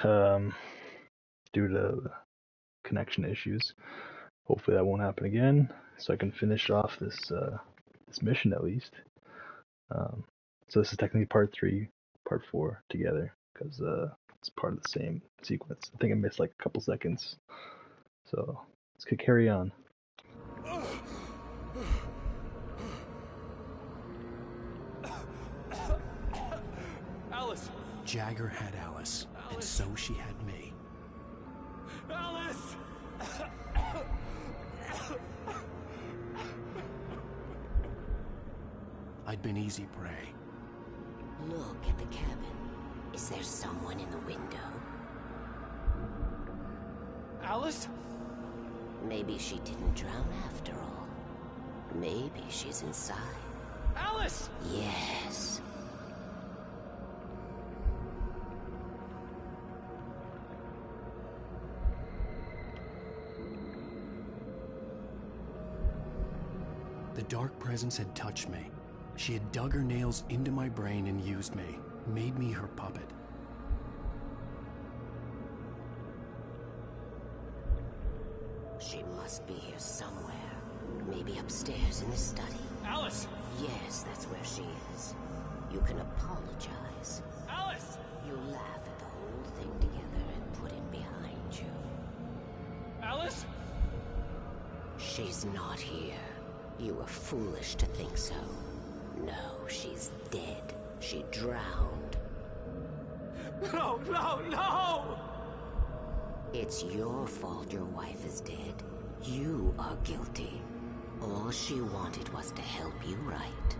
um, due to connection issues. Hopefully that won't happen again, so I can finish off this mission at least. Um, so this is technically part 3, part 4 together because it's part of the same sequence. I think I missed like a couple seconds, so let's carry on. Alice! Jagger had Alice, and so she had me. Alice! I'd been easy prey. Look at the cabin. Is there someone in the window? Alice? Maybe she didn't drown after all. Maybe she's inside. Alice! Yes. The dark presence had touched me. She had dug her nails into my brain and used me, made me her puppet. She must be here somewhere. Maybe upstairs in the study. Alice! Yes, that's where she is. You can apologize. Alice! You laugh at the whole thing together and put it behind you. Alice? She's not here. You were foolish to think so. No, she's dead. She drowned. No, no, no! It's your fault your wife is dead. You are guilty. All she wanted was to help you right.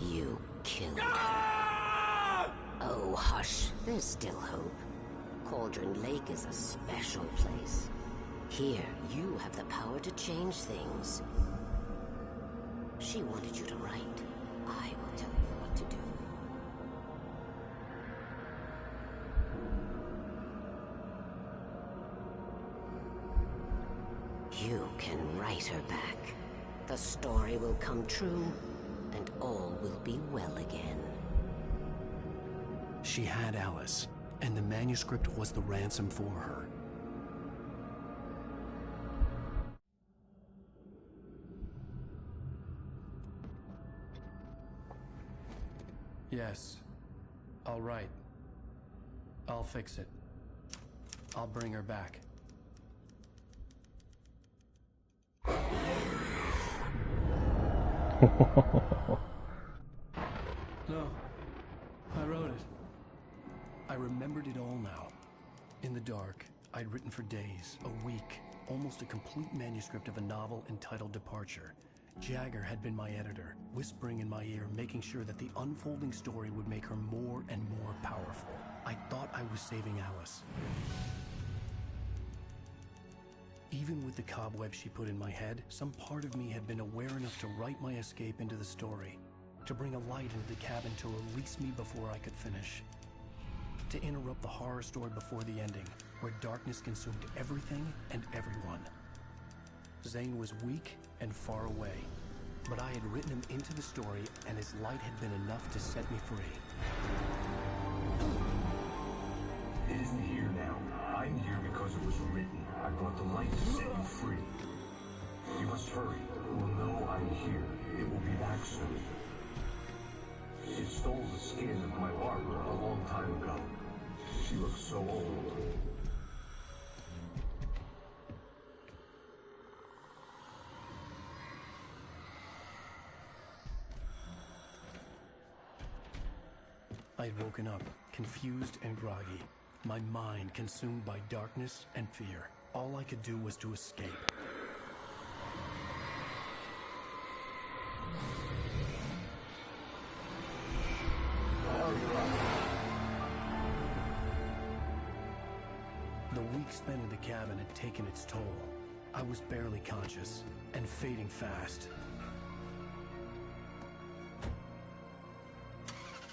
You killed her. Ah! Oh, hush. There's still hope. Cauldron Lake is a special place. Here, you have the power to change things. She wanted you to write. I will tell you what to do. You can write her back. The story will come true, and all will be well again. She had Alice, and the manuscript was the ransom for her. Yes. All right. I'll fix it. I'll bring her back. No. I wrote it. I remembered it all now. In the dark, I'd written for days, a week, almost a complete manuscript of a novel entitled Departure. Jagger had been my editor, whispering in my ear, making sure that the unfolding story would make her more and more powerful. I thought I was saving Alice. Even with the cobweb she put in my head, some part of me had been aware enough to write my escape into the story, to bring a light into the cabin to release me before I could finish, to interrupt the horror story before the ending, where darkness consumed everything and everyone. Zane was weak and far away, but I had written him into the story, and his light had been enough to set me free. It isn't here now. I'm here because it was written. I brought the light to set you free. You must hurry. It will know I'm here. It will be back soon. It stole the skin of my barber a long time ago. She looks so old. I'd woken up, confused and groggy, my mind consumed by darkness and fear. All I could do was to escape. The week spent in the cabin had taken its toll. I was barely conscious, and fading fast.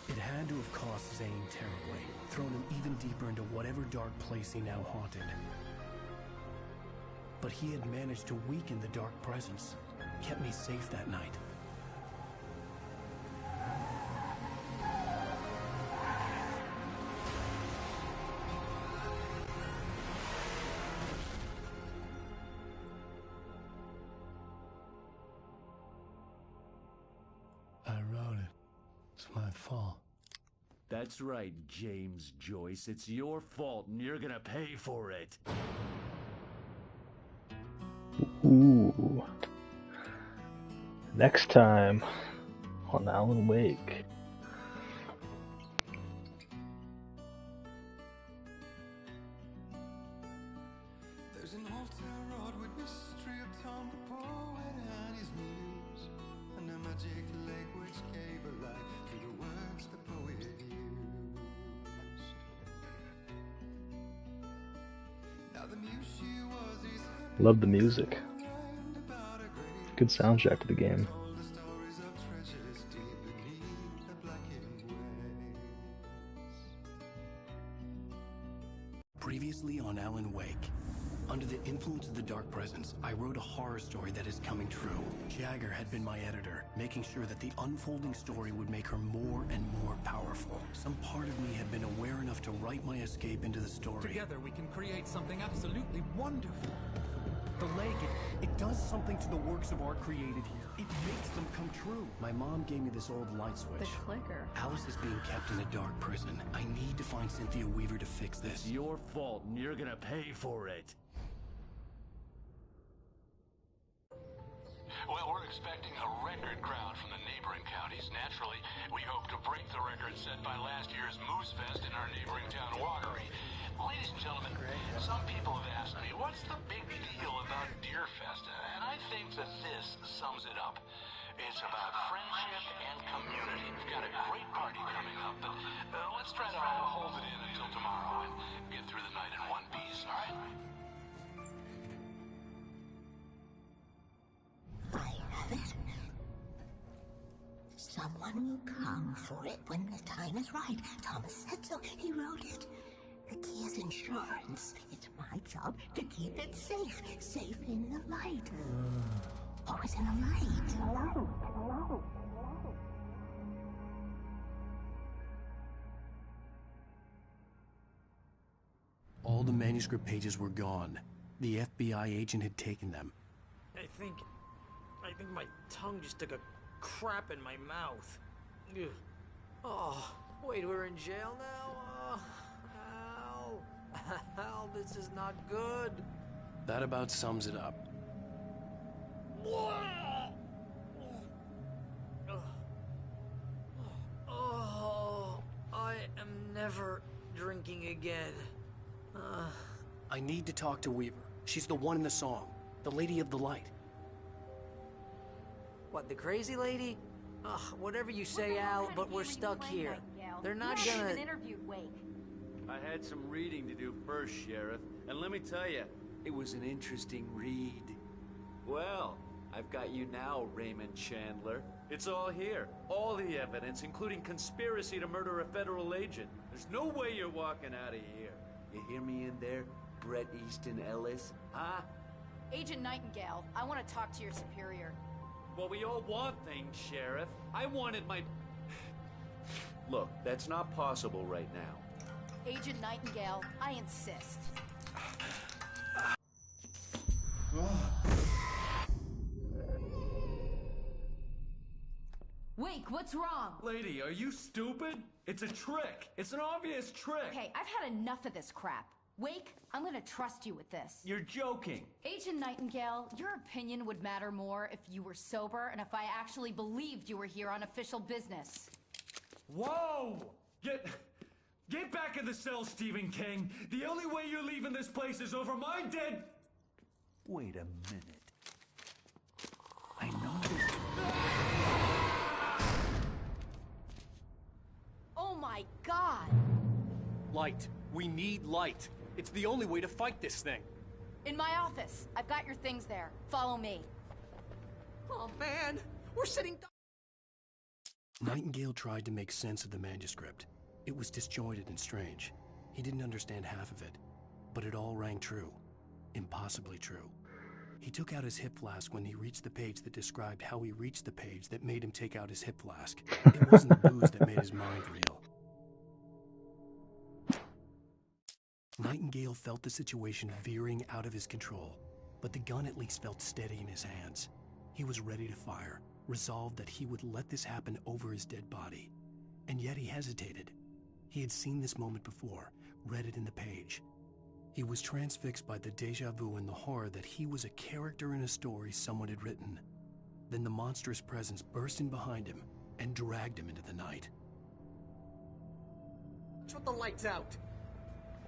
It had to have cost Zane terribly, thrown him even deeper into whatever dark place he now haunted. But he had managed to weaken the dark presence, kept me safe that night. my fault. That's right, James Joyce. It's your fault, and you're gonna pay for it. Ooh. Next time on Alan Wake. There's an altar wrought with mystery of Tom the poet and his muse, and a magic lake which gave a light to the words the poet used. Now the muse she was is happy. Love the music. Good soundtrack to the game. Told the stories of treasures deep beneath the blackened waves. Previously on Alan Wake. Under the influence of the dark presence, I wrote a horror story that is coming true. Jagger had been my editor, making sure that the unfolding story would make her more and more powerful. Some part of me had been aware enough to write my escape into the story. Together we can create something absolutely wonderful. The lake, it does something to the works of art created here. It makes them come true. My mom gave me this old light switch. The clicker. Alice is being kept in a dark prison. I need to find Cynthia Weaver to fix this. It's your fault, and you're gonna pay for it. Well, we're expecting a record crowd from the neighboring counties. Naturally, we hope to break the record set by last year's Moose Fest in our neighboring town, Watery. Ladies and gentlemen, some people have asked me, what's the big deal about Deer Fest? And I think that this sums it up. It's about friendship and community. We've got a great party coming up, but let's try to hold it in until tomorrow and get through the night in one piece, all right? I have it. Someone will come for it when the time is right. Thomas said so. He wrote it. The key is insurance. It's my job to keep it safe. Safe in the light. Always in the light. All the manuscript pages were gone. The FBI agent had taken them. I think my tongue just took a crap in my mouth. Ugh. Oh, wait, we're in jail now? Ow. Ow, this is not good. That about sums it up. Oh, I am never drinking again. I need to talk to Weaver. She's the one in the song. The Lady of the Light. What, the crazy lady? Ugh, whatever you say, Al, but we're stuck here. They're not gonna... interviewed Wake. I had some reading to do first, Sheriff, and let me tell you, it was an interesting read. Well, I've got you now, Raymond Chandler. It's all here. All the evidence, including conspiracy to murder a federal agent. There's no way you're walking out of here. You hear me in there, Bret Easton Ellis? Huh? Agent Nightingale, I want to talk to your superior. Well, we all want things, Sheriff. I wanted my... Look, that's not possible right now. Agent Nightingale, I insist. Wake, what's wrong? Lady, are you stupid? It's a trick. It's an obvious trick. Okay, I've had enough of this crap. Wake, I'm gonna trust you with this. You're joking. Agent Nightingale, your opinion would matter more if you were sober and if I actually believed you were here on official business. Whoa! Get back in the cell, Stephen King. The only way you're leaving this place is over my dead... Wait a minute. I know this... Oh my God! Light. We need light. It's the only way to fight this thing. In my office. I've got your things there. Follow me. Oh man, we're sitting... Nightingale tried to make sense of the manuscript. It was disjointed and strange. He didn't understand half of it, but it all rang true. Impossibly true. He took out his hip flask when he reached the page that described how he reached the page that made him take out his hip flask. It wasn't the booze that made his mind real. Nightingale felt the situation veering out of his control, but the gun at least felt steady in his hands. He was ready to fire, resolved that he would let this happen over his dead body. And yet he hesitated. He had seen this moment before, read it in the page. He was transfixed by the déjà vu and the horror that he was a character in a story someone had written. Then the monstrous presence burst in behind him and dragged him into the night. Shut the lights out!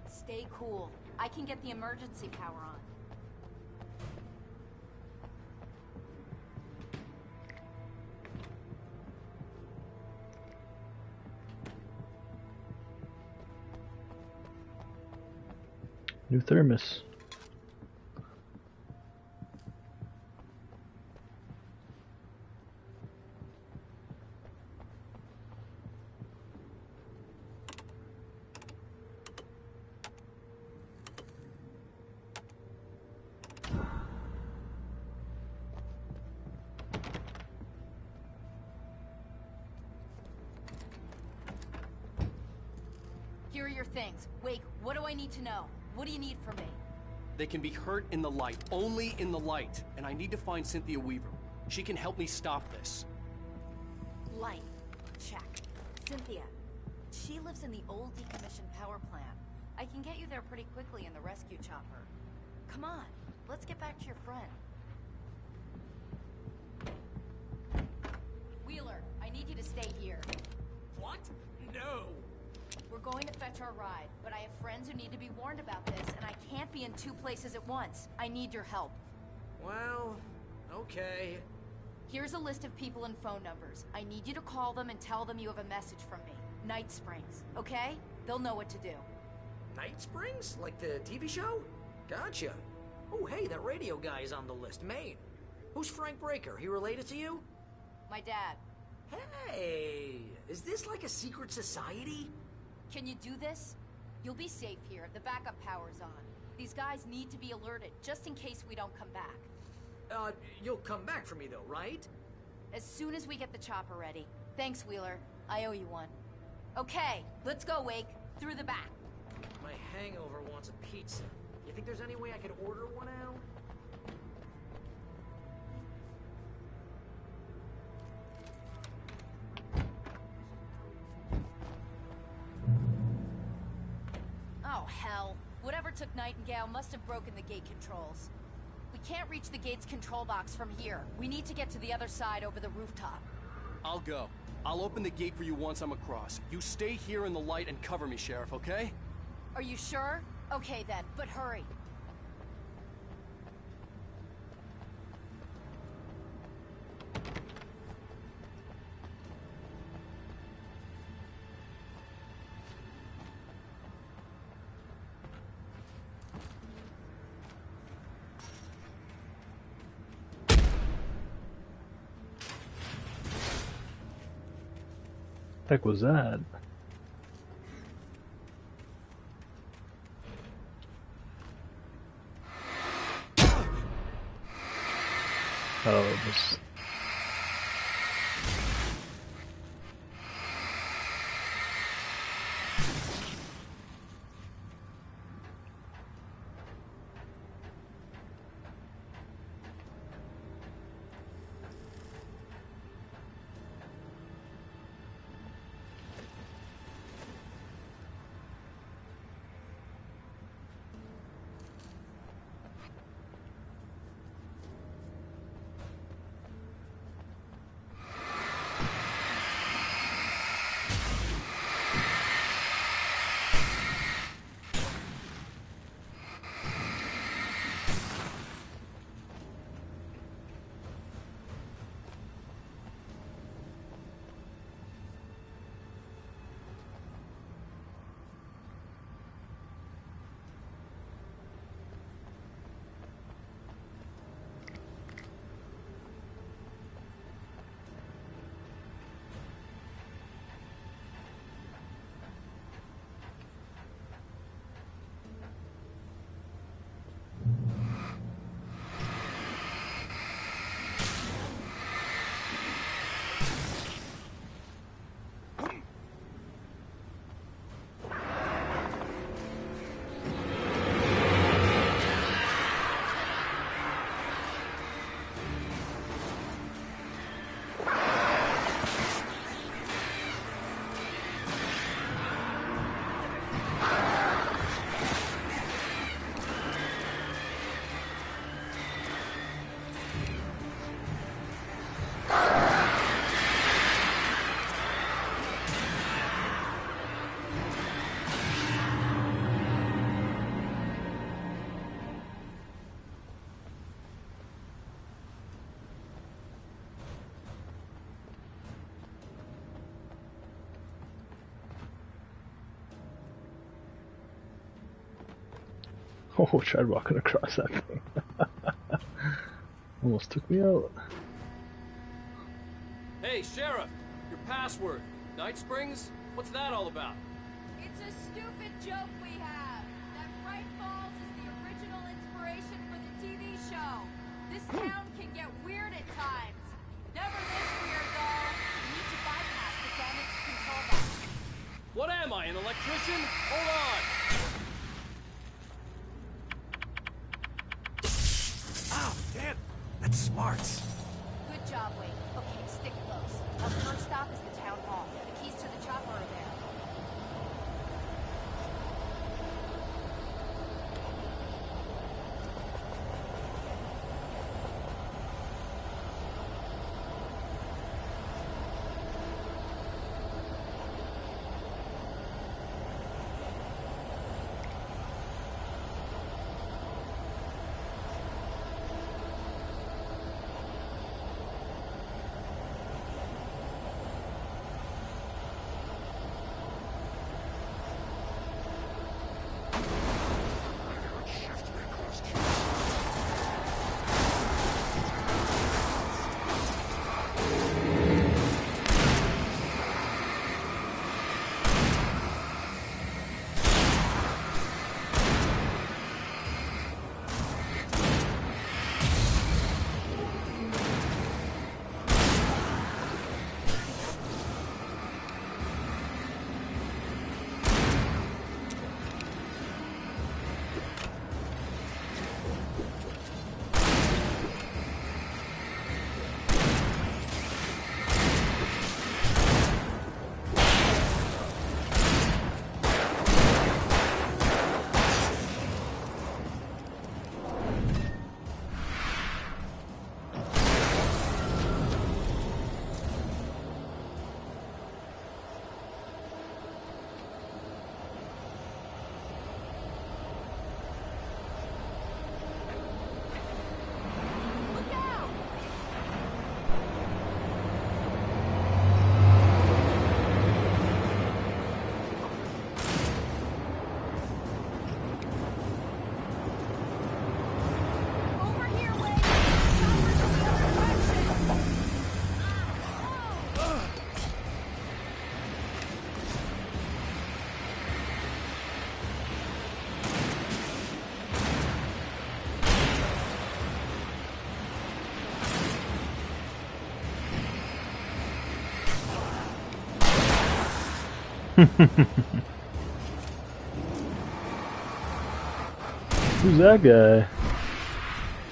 Stay cool. I can get the emergency power on. New thermos. Here are your things. Wake, what do I need to know? What do you need from me? They can be hurt in the light, only in the light. And I need to find Cynthia Weaver. She can help me stop this. Light. Check. Cynthia. She lives in the old decommissioned power plant. I can get you there pretty quickly in the rescue chopper. Come on, let's get back to your friend. Wheeler, I need you to stay here. What? No! We're going to fetch our ride, but I have friends who need to be warned about this, and I can't be in two places at once. I need your help. Well, okay. Here's a list of people and phone numbers. I need you to call them and tell them you have a message from me. Night Springs, okay? They'll know what to do. Night Springs? Like the TV show? Gotcha. Oh, hey, that radio guy is on the list. Maine. Who's Frank Breaker? He related to you? My dad. Hey, is this like a secret society? Can you do this? You'll be safe here. The backup power's on. These guys need to be alerted, just in case we don't come back. You'll come back for me though, right? As soon as we get the chopper ready. Thanks, Wheeler. I owe you one. Okay, let's go, Wake. Through the back. My hangover wants a pizza. You think there's any way I could order one out? Oh, hell. Whatever took Nightingale must have broken the gate controls. We can't reach the gate's control box from here. We need to get to the other side over the rooftop. I'll go. I'll open the gate for you once I'm across. You stay here in the light and cover me, Sheriff, okay? Are you sure? Okay then, but hurry. Heck was that? Oh, this. Oh, tried walking across that thing. Almost took me out. Hey, Sheriff! Your password. Night Springs? What's that all about? It's a stupid joke we have. That Bright Falls is the original inspiration for the TV show. This town can get weird at times. Never this weird, though. You need to bypass the damage control box. What am I, an electrician? Hold on! Ow, damn! That's smart. Good job, Wade. Okay, stick close. Our first stop is the town hall. The keys to the chopper are there. Who's that guy?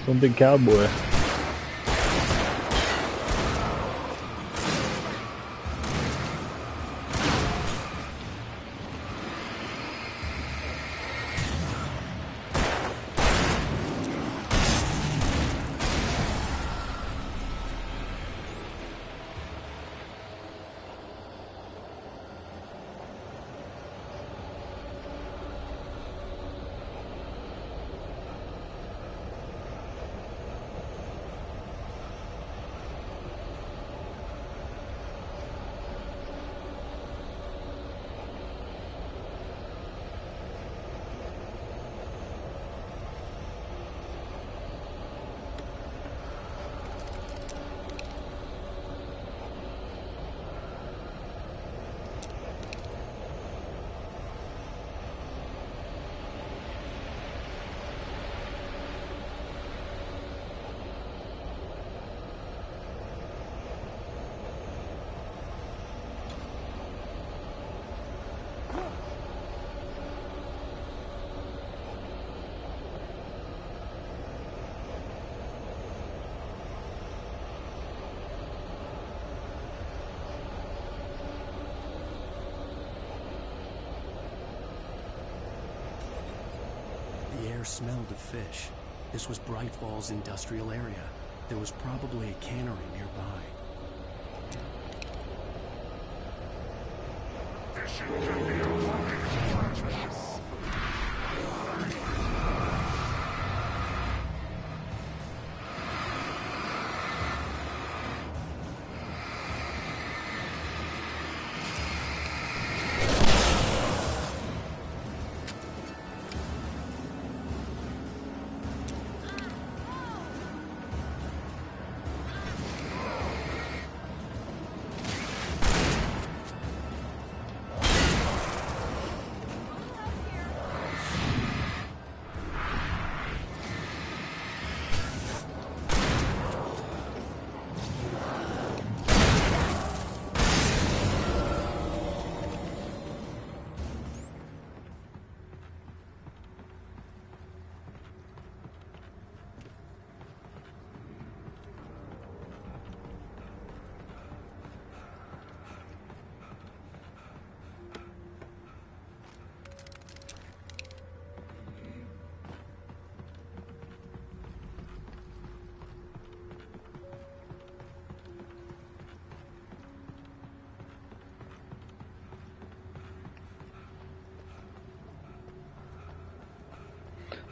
Some big cowboy. The air smelled of fish. This was Bright Falls industrial area. There was probably a cannery nearby.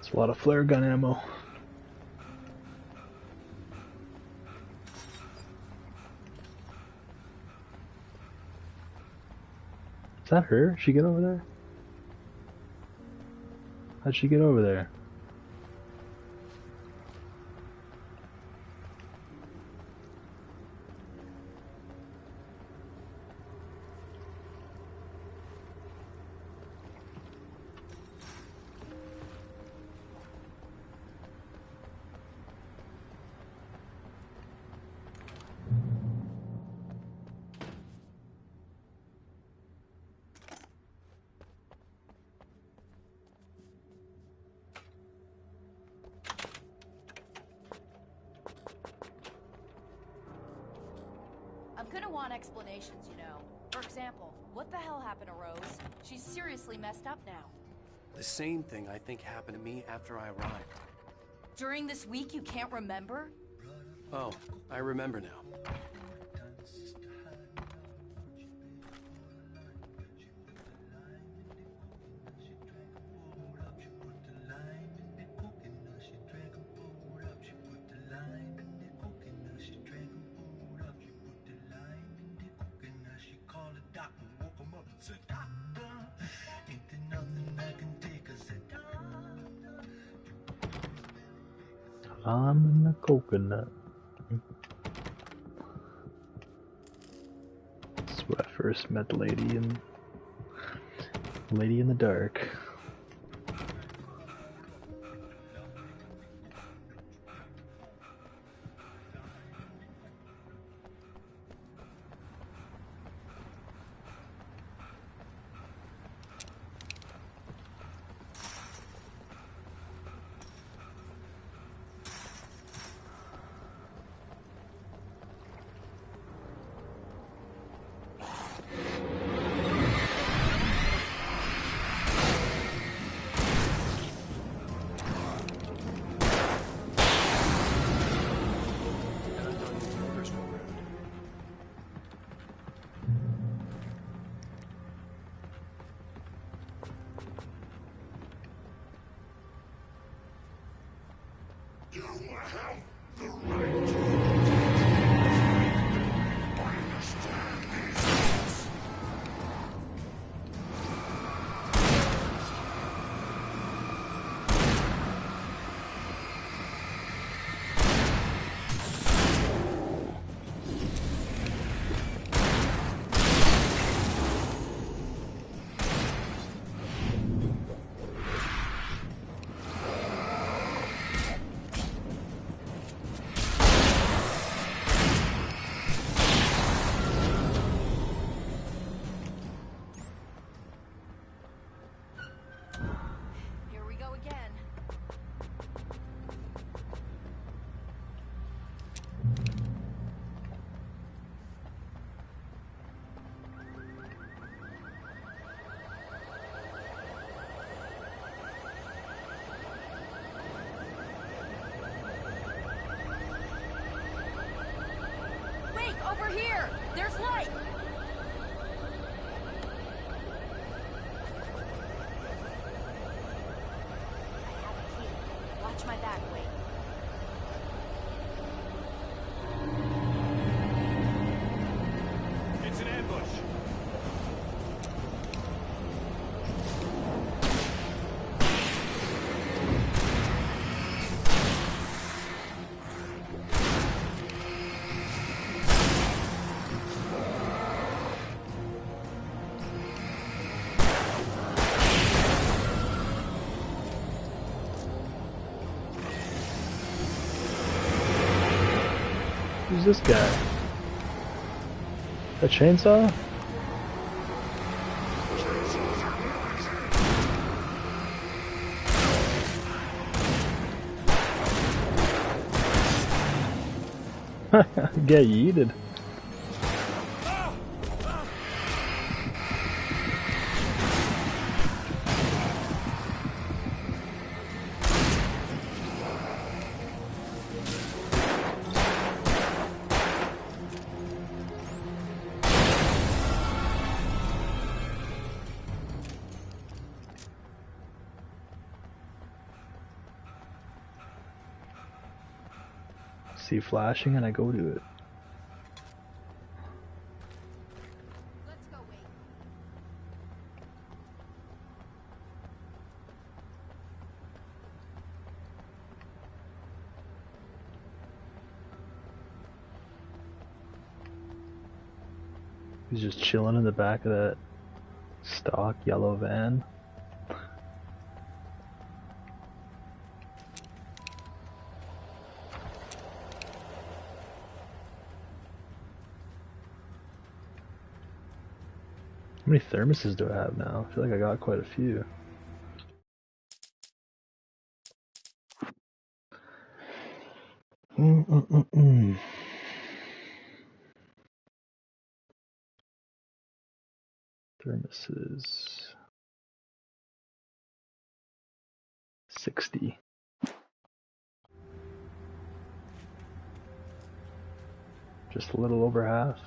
It's a lot of flare gun ammo. Is that her? Did she get over there? How'd she get over there? I'm gonna want explanations, you know. For example, what the hell happened to Rose? She's seriously messed up now. The same thing I think happened to me after I arrived. During this week, you can't remember? Oh, I remember now. I'm in the coconut. This is where I first met the lady in the dark. Over here! There's light! I have a key. Watch my back, Wade. It's an ambush. Who's this guy? A chainsaw? Get yeeted. see flashing and I go to it. Let's go, Wade. He's just chilling in the back of that stock yellow van. How many thermoses do I have now? I feel like I got quite a few. Thermoses. 60. Just a little over half.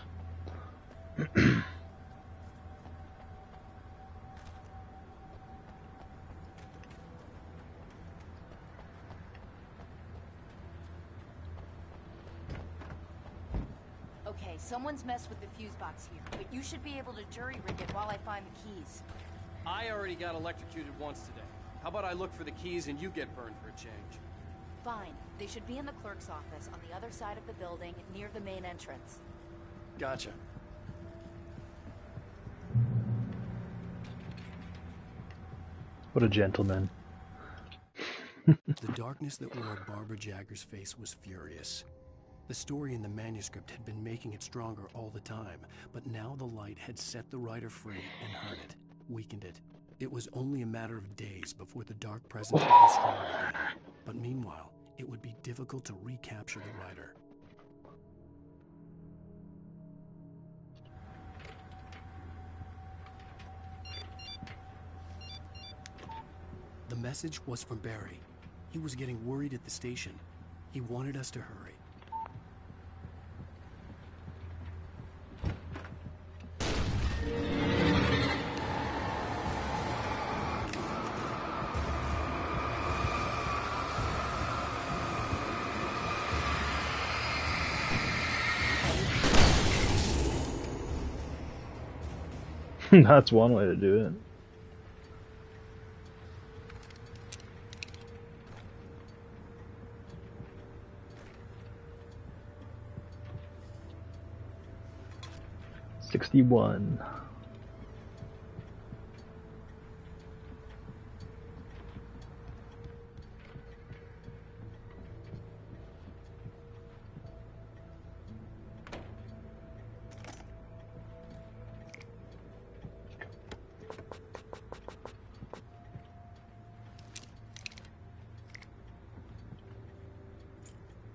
Okay, someone's messed with the fuse box here, but you should be able to jury-rig it while I find the keys. I already got electrocuted once today. How about I look for the keys and you get burned for a change? Fine. They should be in the clerk's office on the other side of the building, near the main entrance. Gotcha. What a gentleman. The darkness that wore Barbara Jagger's face was furious. The story in the manuscript had been making it stronger all the time, but now the light had set the writer free and hurt it, weakened it. It was only a matter of days before the dark presence would be strong again. But meanwhile, it would be difficult to recapture the writer. The message was from Barry. He was getting worried at the station. He wanted us to hurry. That's one way to do it. $61.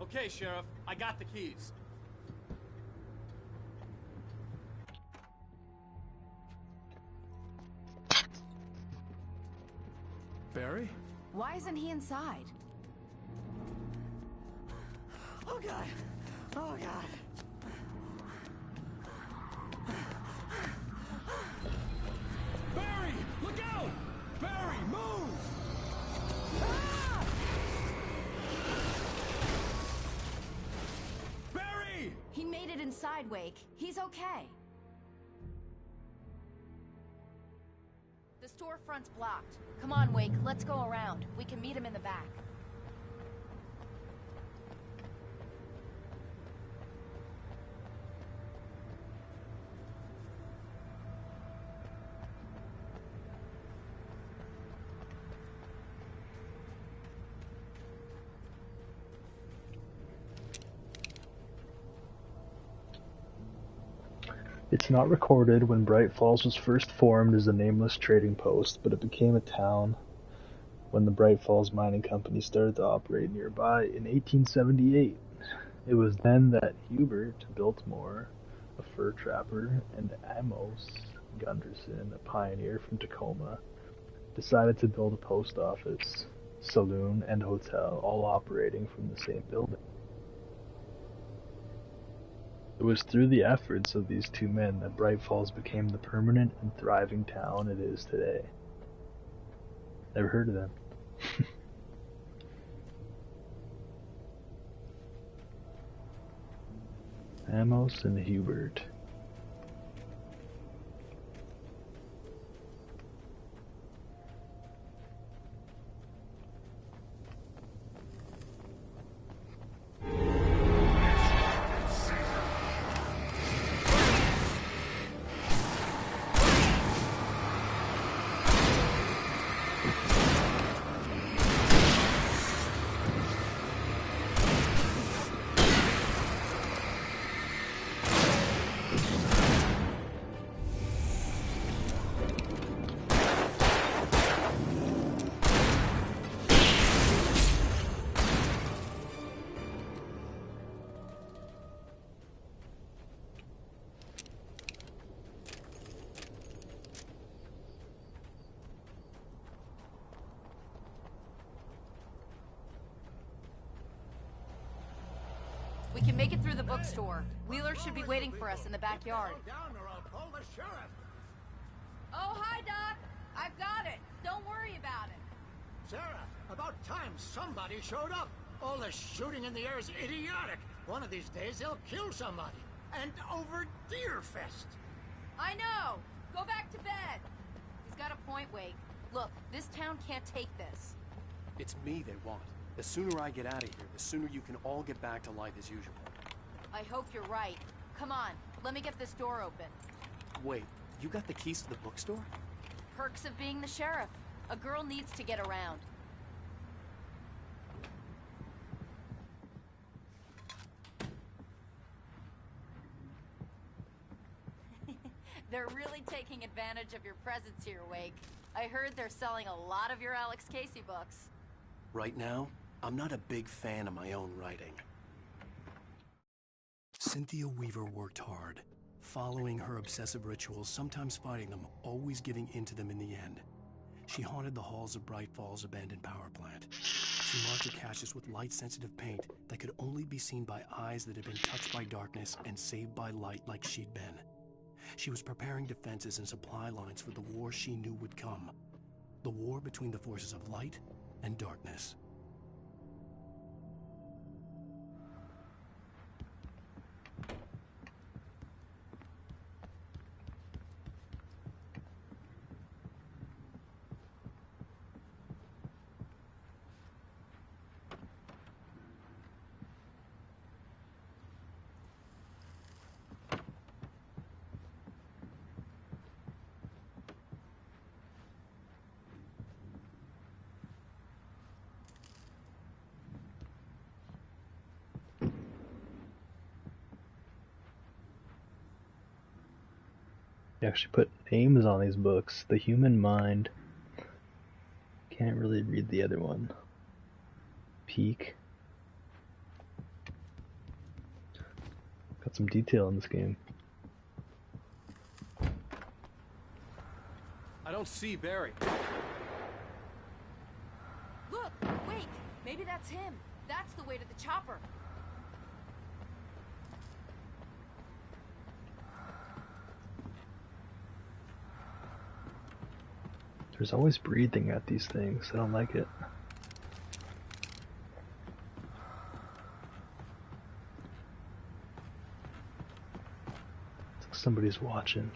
Okay, Sheriff, I got the keys. Barry? Why isn't he inside? Oh god! Oh god! Barry! Look out! Barry, move! Barry! He made it inside, Wake. He's okay. The storefront's blocked. Come on, Wake. Let's go around. We can meet him in the back. It's not recorded when Bright Falls was first formed as a nameless trading post, but it became a town when the Bright Falls Mining Company started to operate nearby in 1878. It was then that Hubert Biltmore, a fur trapper, and Amos Gunderson, a pioneer from Tacoma, decided to build a post office, saloon, and hotel, all operating from the same building. It was through the efforts of these two men that Bright Falls became the permanent and thriving town it is today. Never heard of them. Amos and Hubert. We can make it through the bookstore. Wheeler should be waiting for us in the backyard. Oh, hi, Doc. I've got it. Don't worry about it. Sarah, about time somebody showed up. All this shooting in the air is idiotic. One of these days they'll kill somebody. And over Deerfest. I know. Go back to bed. He's got a point, Wake. Look, this town can't take this. It's me they want. The sooner I get out of here, the sooner you can all get back to life as usual. I hope you're right. Come on, let me get this door open. Wait, you got the keys to the bookstore? Perks of being the sheriff. A girl needs to get around. They're really taking advantage of your presence here, Wake. I heard they're selling a lot of your Alex Casey books. Right now, I'm not a big fan of my own writing. Cynthia Weaver worked hard, following her obsessive rituals, sometimes fighting them, always giving in to them in the end. She haunted the halls of Bright Falls' abandoned power plant. She marked her caches with light-sensitive paint that could only be seen by eyes that had been touched by darkness and saved by light like she'd been. She was preparing defenses and supply lines for the war she knew would come. The war between the forces of light and darkness. They actually put names on these books. The Human Mind. Can't really read the other one. Peak. Got some detail in this game. I don't see Barry. Look, Wake. Maybe that's him. That's the way to the chopper. There's always breathing at these things. I don't like it. It's like somebody's watching.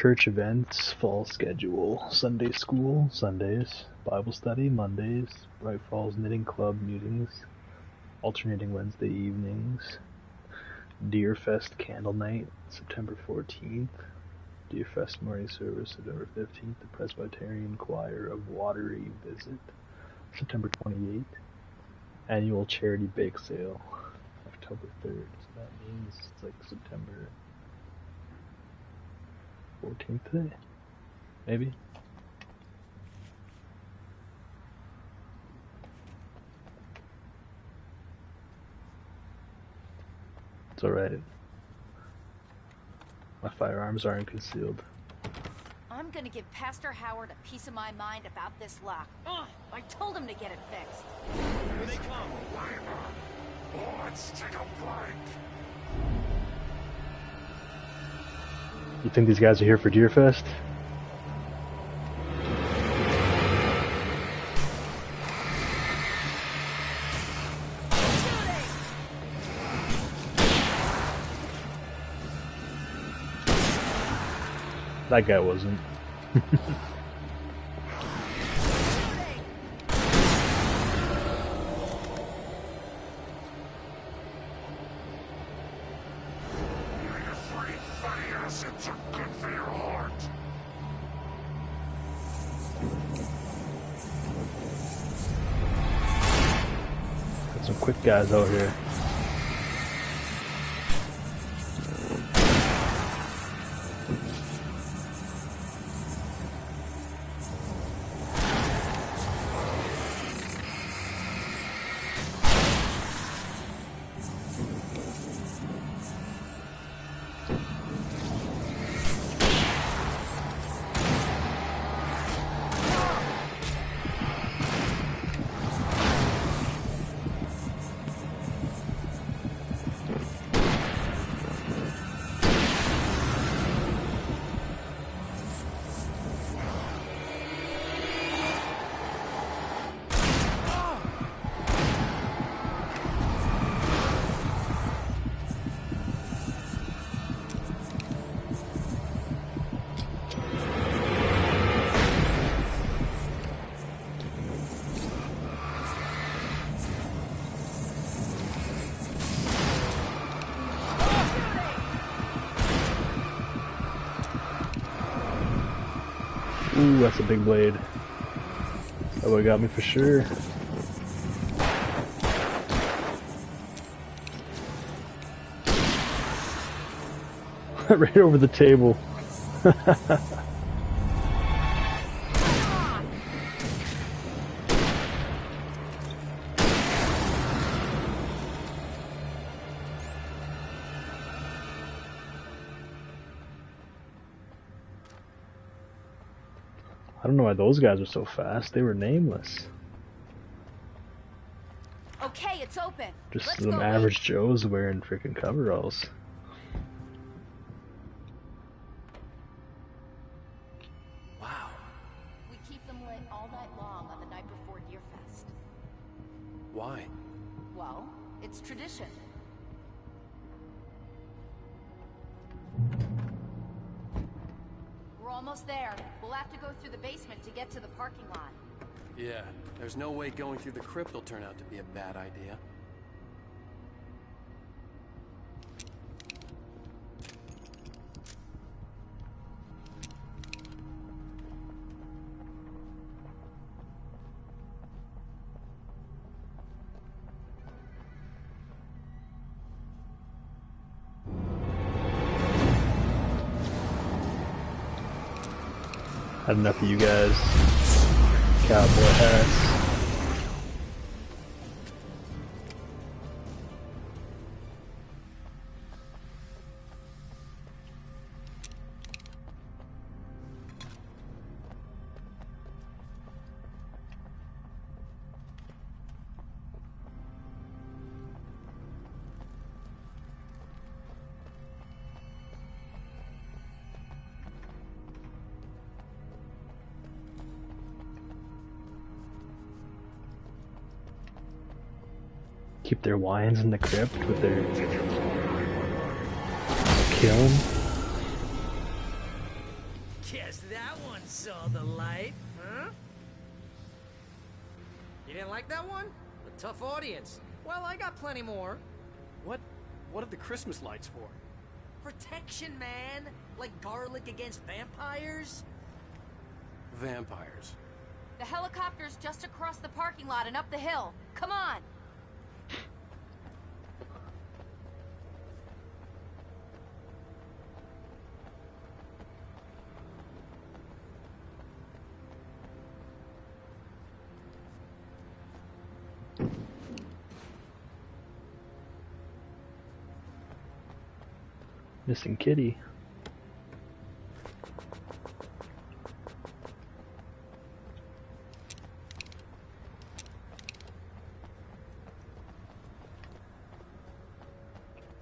church events, fall schedule, Sunday school, Sundays, Bible study, Mondays, Bright Falls Knitting Club meetings, alternating Wednesday evenings, Deer Fest Candle Night, September 14th, Deer Fest morning service, September 15th, the Presbyterian Choir of Watery visit, September 28th, annual charity bake sale, October 3rd, so that means it's like September 14th today, maybe? It's alright. My firearms aren't concealed. I'm gonna give Pastor Howard a piece of my mind about this lock. Ugh, I told him to get it fixed. Here they come. Let's take a break. You think these guys are here for Deer Fest? That guy wasn't. Got some quick guys out here. Ooh, that's a big blade. That boy got me for sure. Right over the table. I don't know why those guys are so fast. They were nameless. Okay, it's open. Just Let's some go, average Joes wearing freaking coveralls. Wow. We keep them lit all night long on the night before Deer Fest. Why? Well, it's tradition. We're almost there. We'll have to go through the basement to get to the parking lot. Yeah, there's no way going through the crypt will turn out to be a bad idea. Had enough of you guys. Cowboy hats. Keep their wines in the crypt with their kiln. didn't like that one? A tough audience. Well, I got plenty more. What are the Christmas lights for? Protection, man! Like garlic against vampires? Vampires. The helicopter's just across the parking lot and up the hill. Come on! Missing kitty.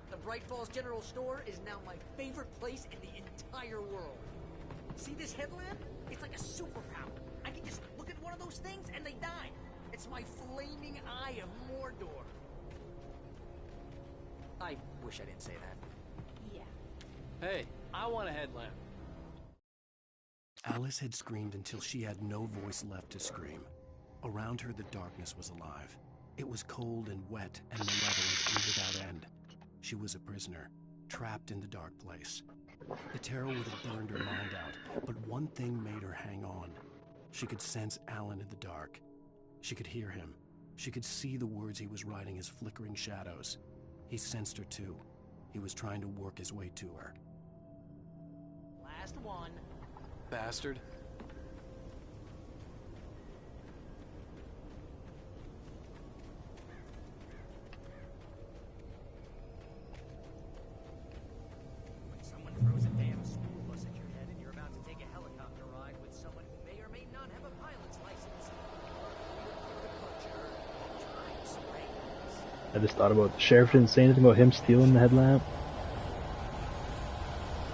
The Bright Falls General Store is now my favorite place in the entire world. See this headlamp? It's like a superpower. I can just look at one of those things and they die. It's my flaming eye of Mordor. I wish I didn't say that. Yeah. Hey, I want a headlamp. Alice had screamed until she had no voice left to scream. Around her, the darkness was alive. It was cold and wet and malevolent and without end. She was a prisoner, trapped in the dark place. The terror would have burned her mind out, but one thing made her hang on. She could sense Alan in the dark. She could hear him. She could see the words he was writing as flickering shadows. He sensed her too. He was trying to work his way to her. Last one. Bastard. When someone throws a damn school bus at your head and you're about to take a helicopter ride with someone who may or may not have a pilot's license, I just thought about the sheriff didn't say anything about him stealing the headlamp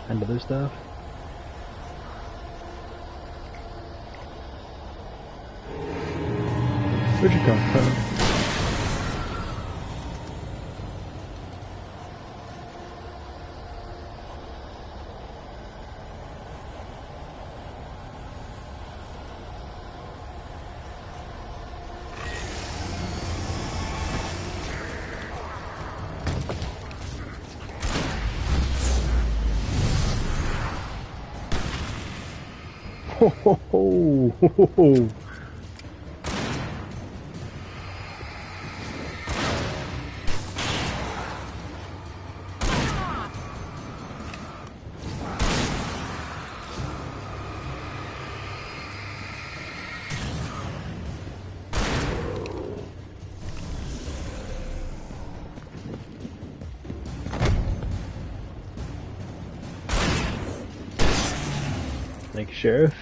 and other stuff. Where'd you come from? Ho ho ho ho ho. Thank you, Sheriff.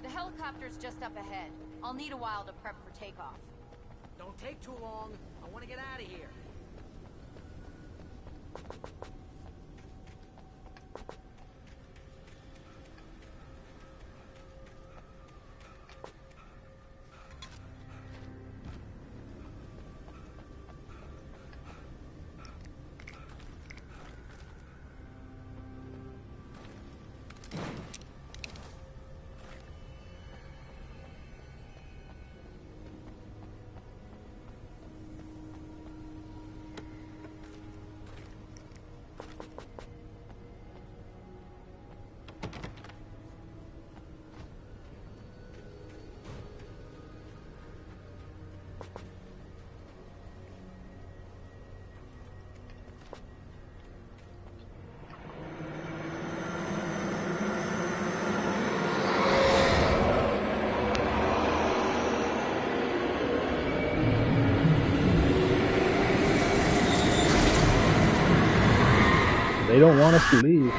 The helicopter's just up ahead. I'll need a while to prep for takeoff. Don't take too long. I want to get out of here. They don't want us to leave.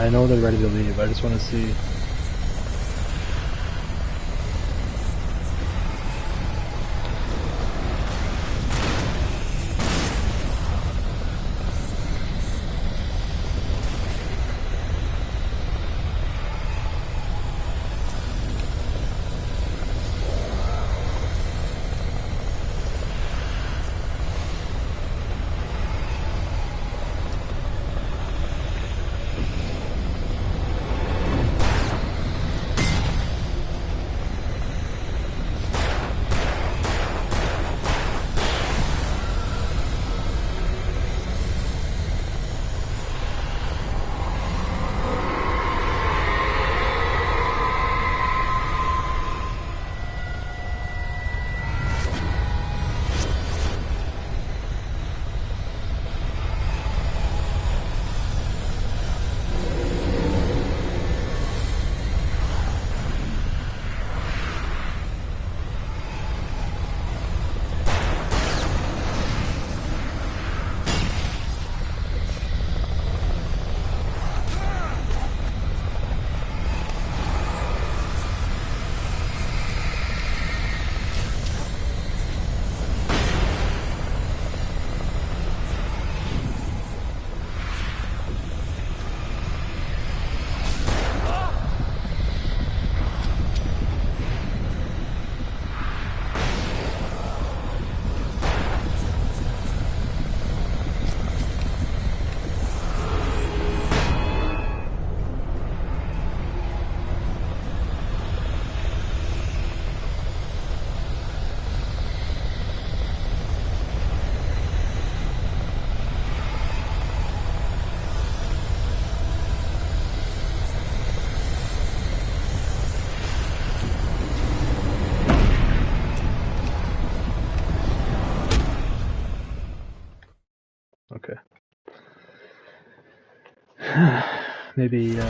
I know they're ready to leave. I just want to see. Maybe, Get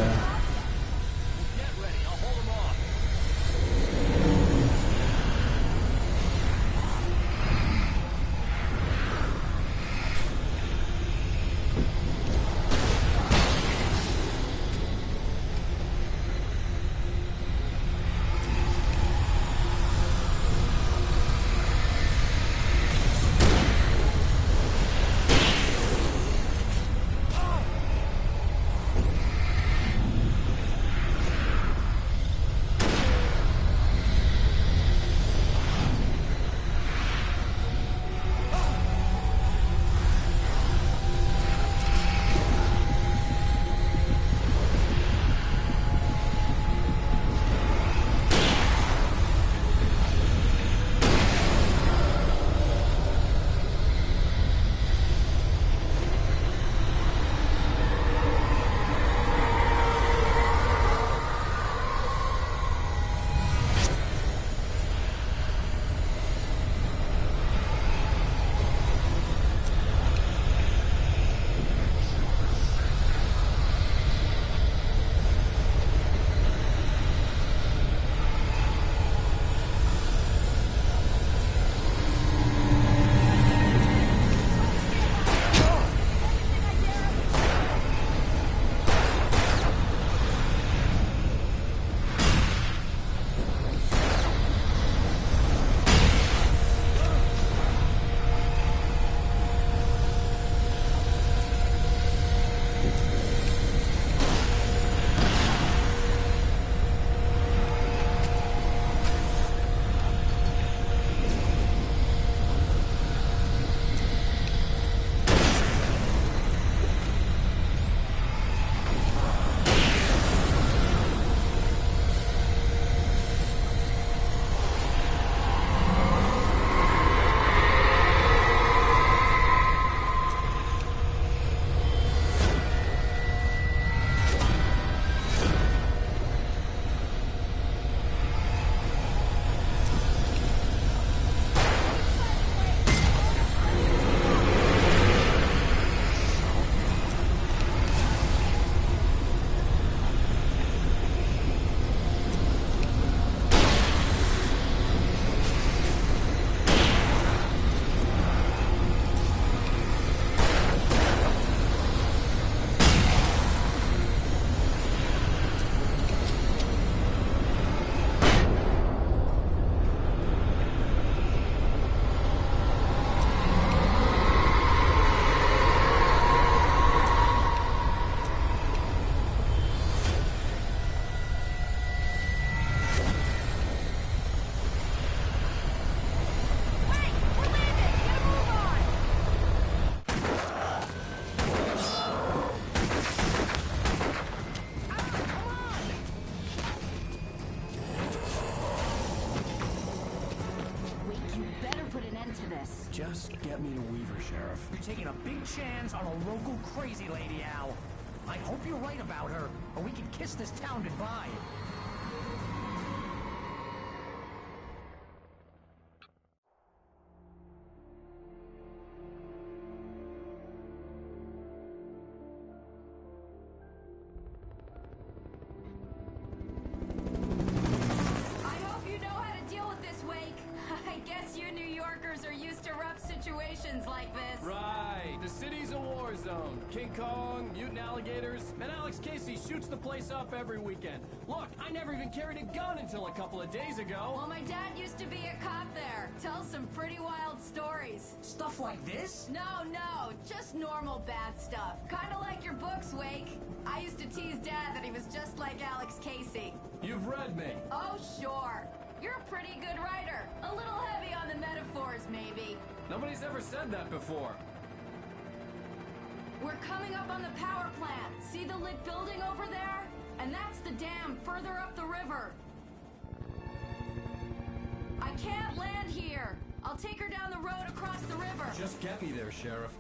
ready, I'll hold him off. Just get me to Weaver, Sheriff. You're taking a big chance on a local crazy lady, Al. I hope you're right about her, or we can kiss this town goodbye. I hope you know how to deal with this, Wake. I guess you New Yorkers are used to rough situations like this. Right, the city's a war zone. King Kong, mutant alligators, and Alex Casey shoots the place up every weekend. Look, I never even carried a gun until a couple of days ago. Well, my dad used to be a cop there. Tells some pretty wild stories. Stuff like this? No, just normal bad stuff. Kinda like your books, Wake. I used to tease Dad that he was just like Alex Casey. You've read me. Oh, sure. You're a pretty good writer. A little heavy on the metaphors, maybe. Nobody's ever said that before. We're coming up on the power plant. See the lit building over there? And that's the dam further up the river. I can't land here. I'll take her down the road across the river. Just get me there, Sheriff.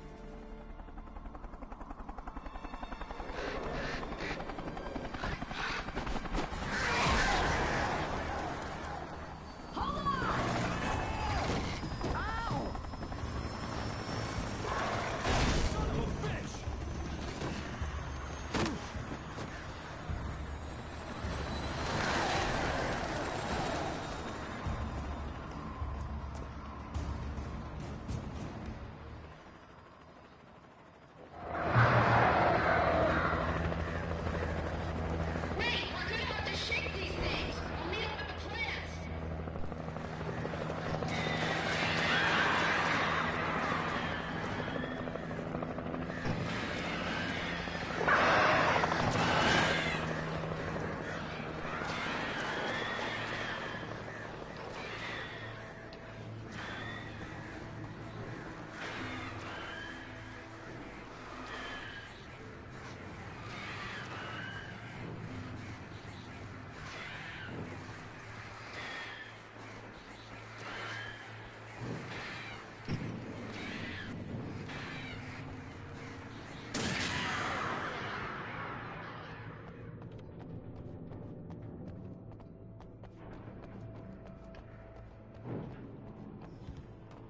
Hold on! Ow! Son of a bitch!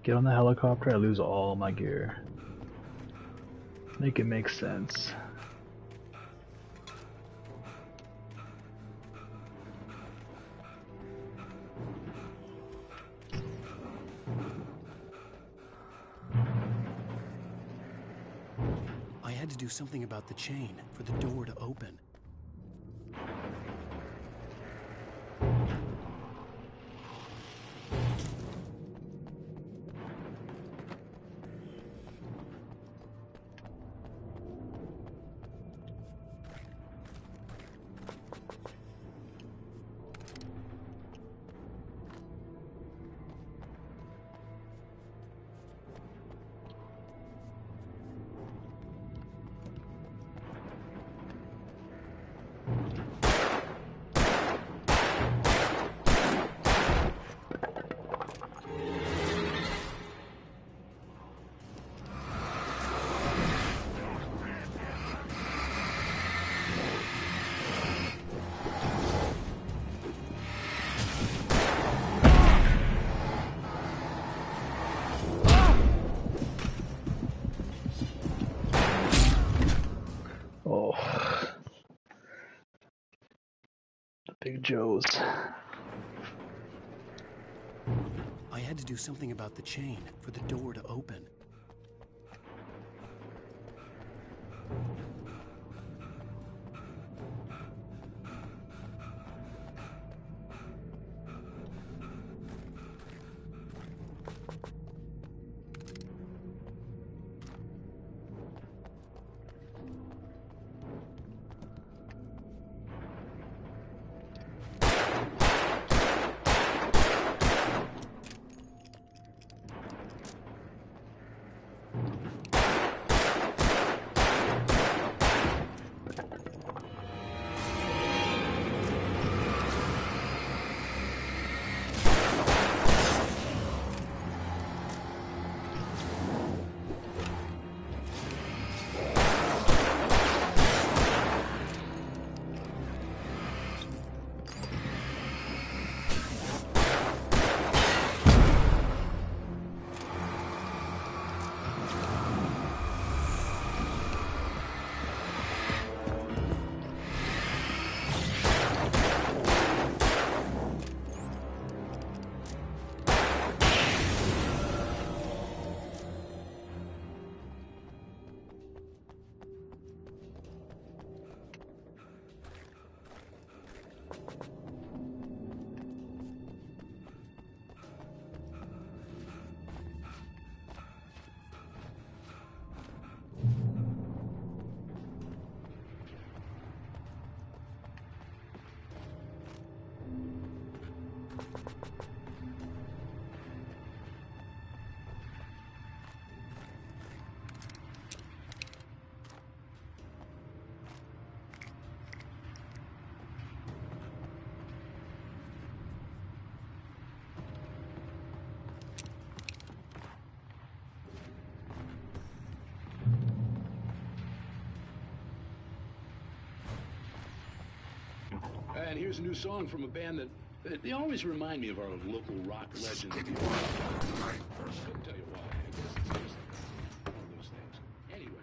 Get on the helicopter, I lose all my gear. Make it make sense. I had to do something about the chain for the door to open. Oh, the Big Joes. I had to do something about the chain for the door to open. And here's a new song from a band that they always remind me of our local rock legends. I couldn't tell you why. I guess it's just one of those things. Anyway.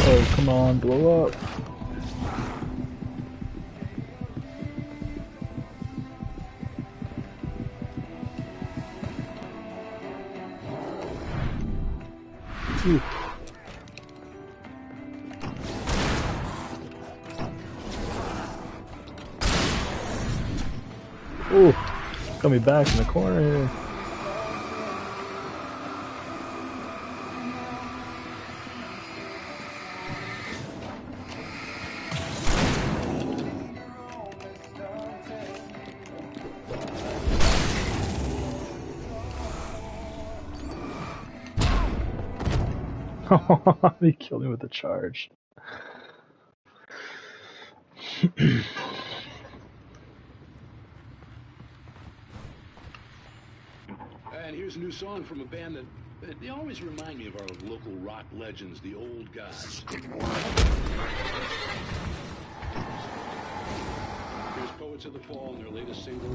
Oh, come on, blow up. Ooh. Ooh, got me back in the corner here. He killed me with the charge. And here's a new song from a band that they always remind me of our local rock legends, the Old Gods. Here's Poets of the Fall and their latest single,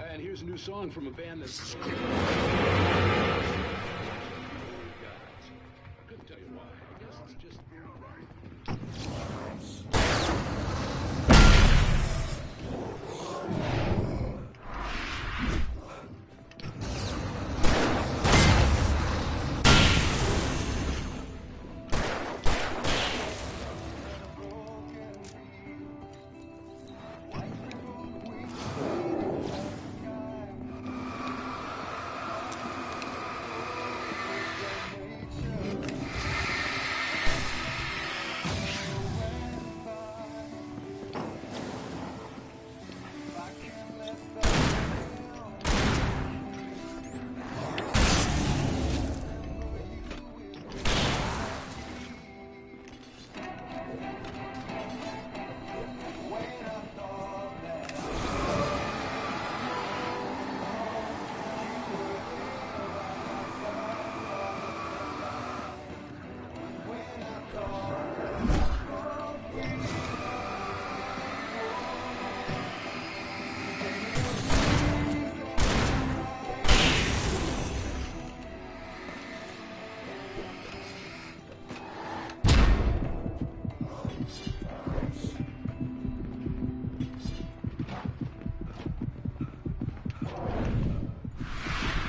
and here's a new song from a band that's... I couldn't tell you why. I guess it's just...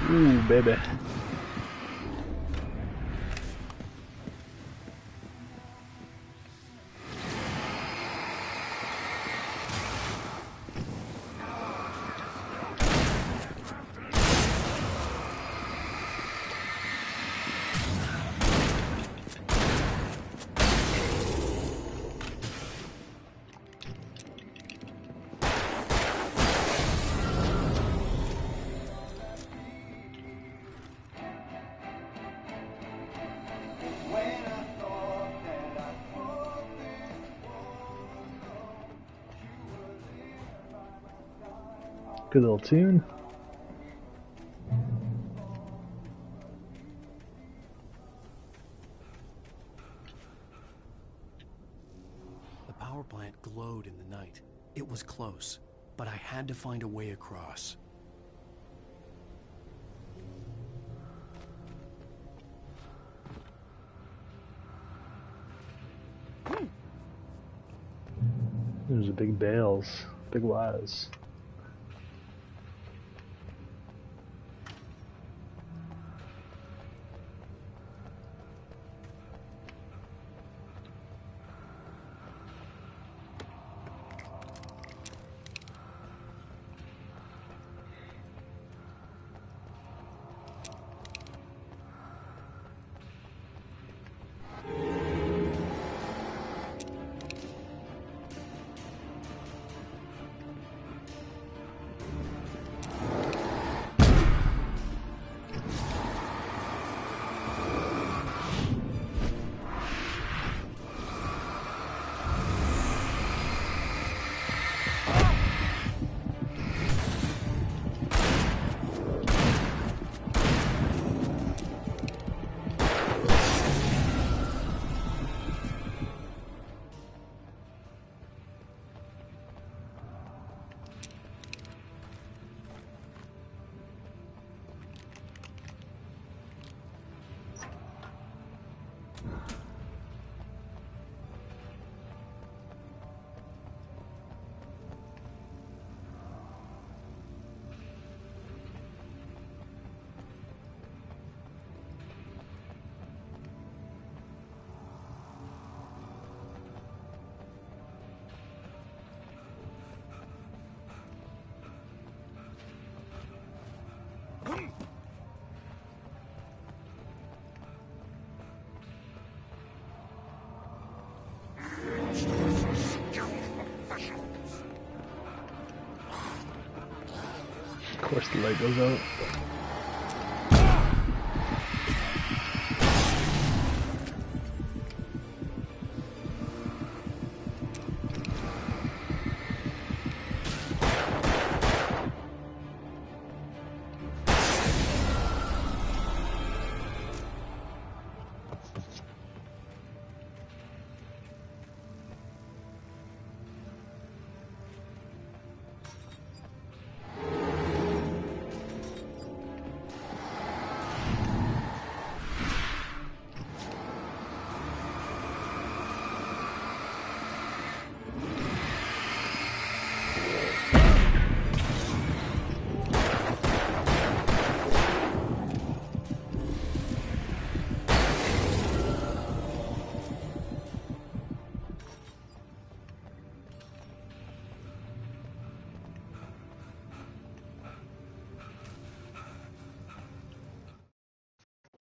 Ooh, baby. Good little tune. The power plant glowed in the night. It was close, but I had to find a way across. There's a big bales, big wires. course the light goes out.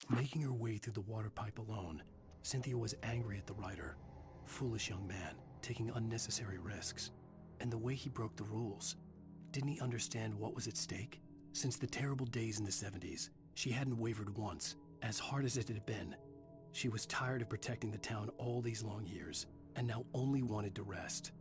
Making her way through the water pipe alone, Cynthia was angry at the writer. Foolish young man, taking unnecessary risks. And the way he broke the rules. Didn't he understand what was at stake? Since the terrible days in the 70s, she hadn't wavered once, as hard as it had been. She was tired of protecting the town all these long years, and now only wanted to rest.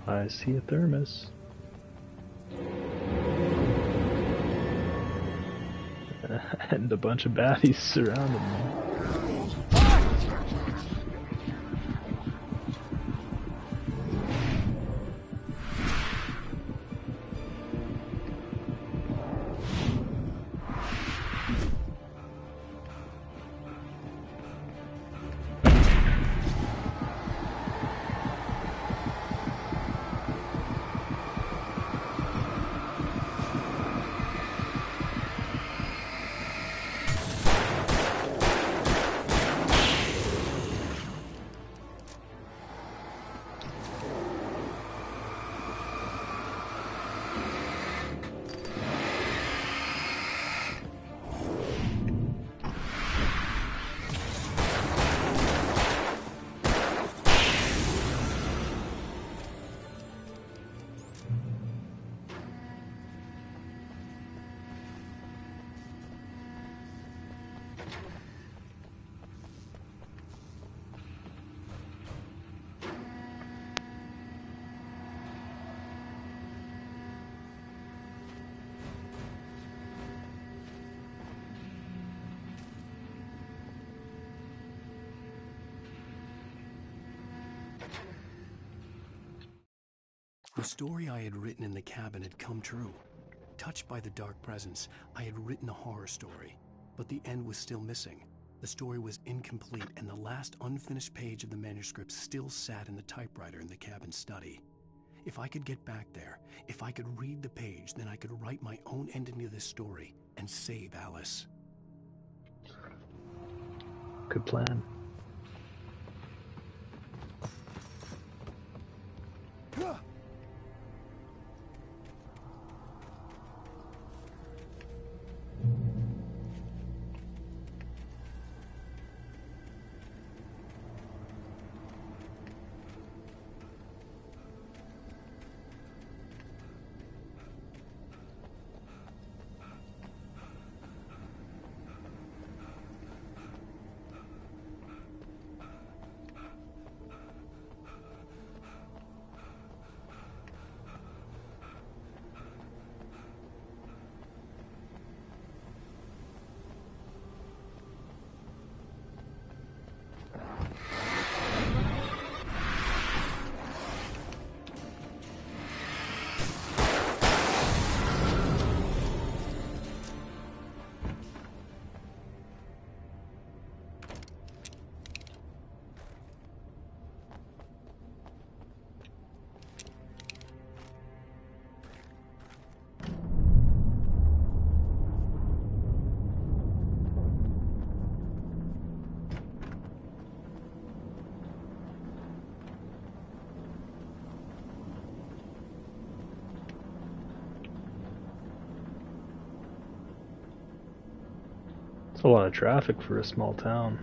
I see a thermos. And a bunch of baddies surrounding me. The story I had written in the cabin had come true. Touched by the dark presence, I had written a horror story, but the end was still missing. The story was incomplete, and the last unfinished page of the manuscript still sat in the typewriter in the cabin study. If I could get back there, if I could read the page, then I could write my own ending to this story and save Alice. Good plan. A lot of traffic for a small town.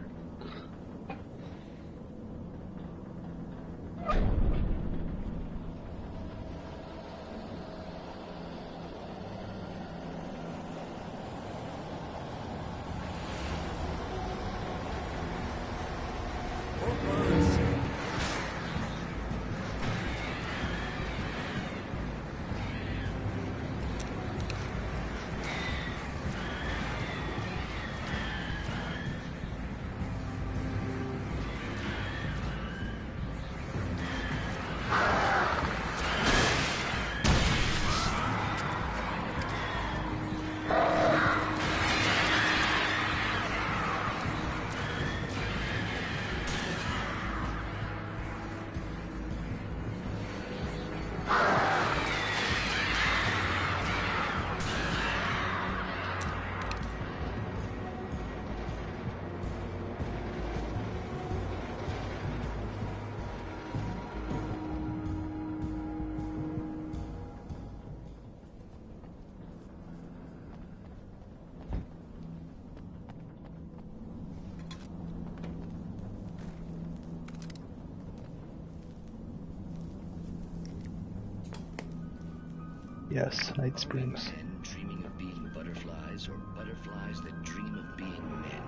Yes, Night Springs. Men dreaming of being butterflies, or butterflies that dream of being men.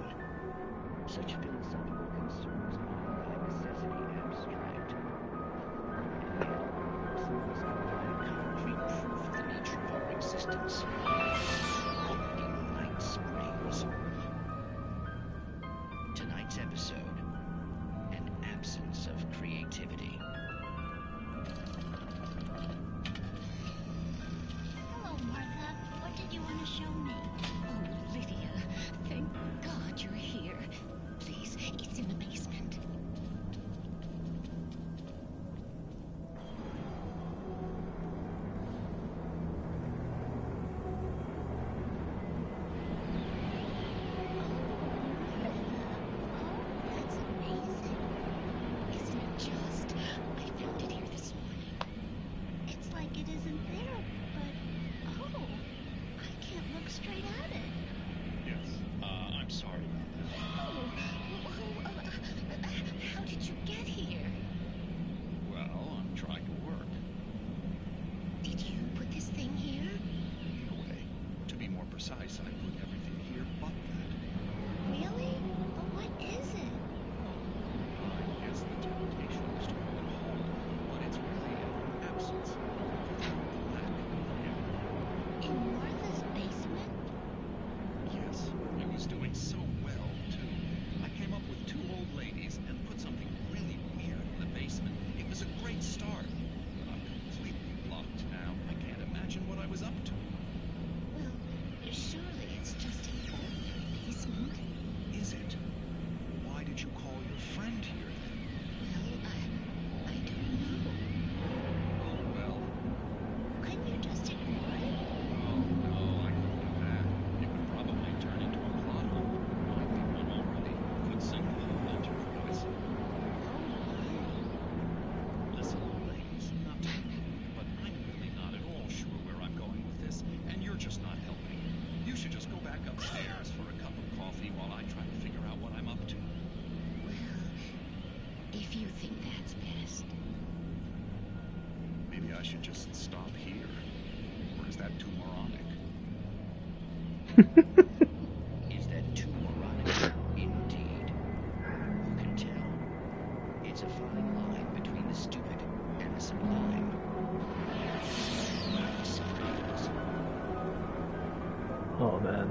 Such philosophical concerns are by necessity abstract. And yet, some of us can provide concrete proof of the nature of our existence. In Night Springs. Tonight's episode, an absence of creativity. You want to show me? Oh, Lydia, thank God you're here. Please, it's in the basement. Oh, that's amazing. Isn't it just? I found it here this morning. It's like it isn't there, but oh. I can't look straight at it. Yes, I'm sorry about that. How did you get here? Well, I'm trying to work. Did you put this thing here? In a way. To be more precise, I put everything here but that. Really? But what is it? I guess the temptation is to call it home, but it's really an absence. In Martha's basement? Yes, it was doing so well, too. I came up with 2 old ladies and put something really weird in the basement. It was a great start, but I'm completely blocked now. I can't imagine what I was up to. Well, surely it's just an old basement. Is it? Why did you call your friend here, then? Well, I don't know. Oh, well. Couldn't you just ignore it? Oh, no, I couldn't do that. It would probably turn into a plot hole. Might be one already. Could sink the whole enterprise. Listen, ladies, not to be rude, but I'm really not at all sure where I'm going with this, and you're just not helping. You should just go back upstairs for a cup of coffee while I try to figure out what I'm up to. Well, if you think that's best. Maybe I should just stop here. Or is that too moronic? Is that too moronic? Indeed. Who can tell? It's a fine line between the stupid and the sublime. Sometimes. Oh man.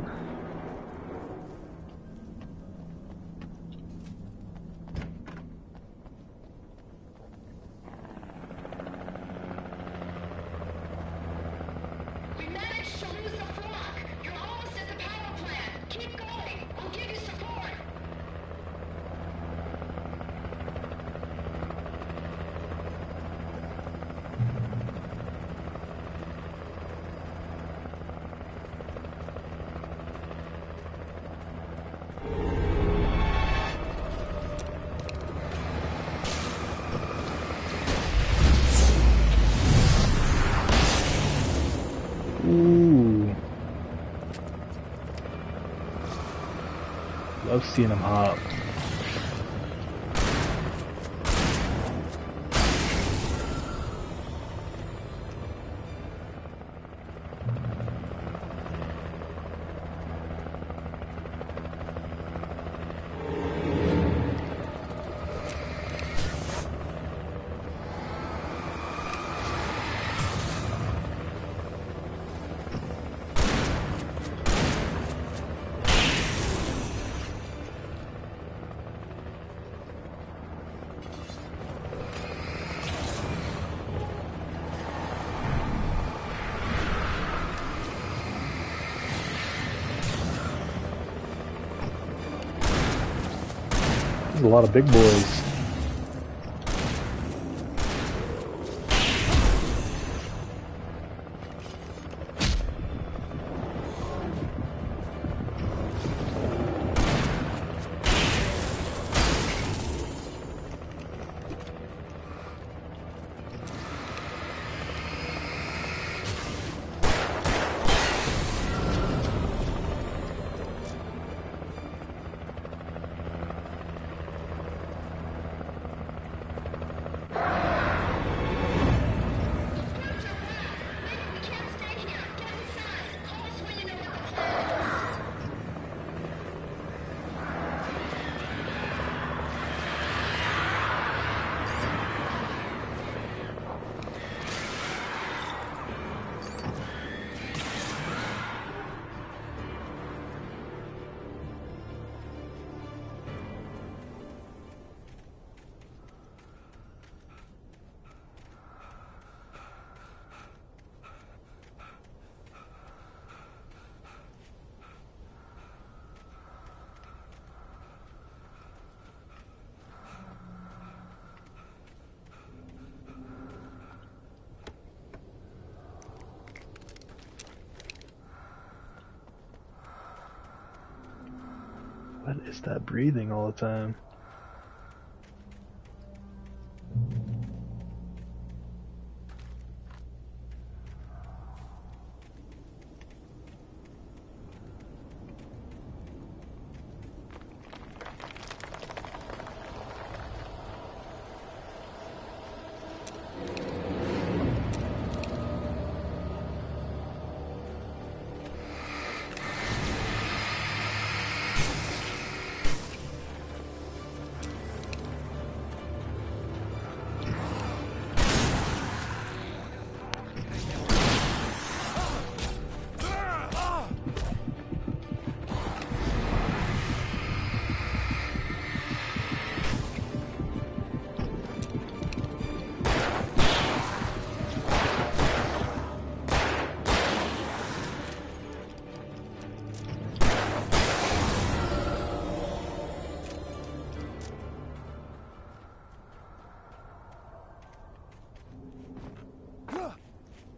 We managed to lose the flock. You're almost at the power plant. Keep going. I'll give you support. Love seeing him hop. A lot of big boys. What is that breathing all the time?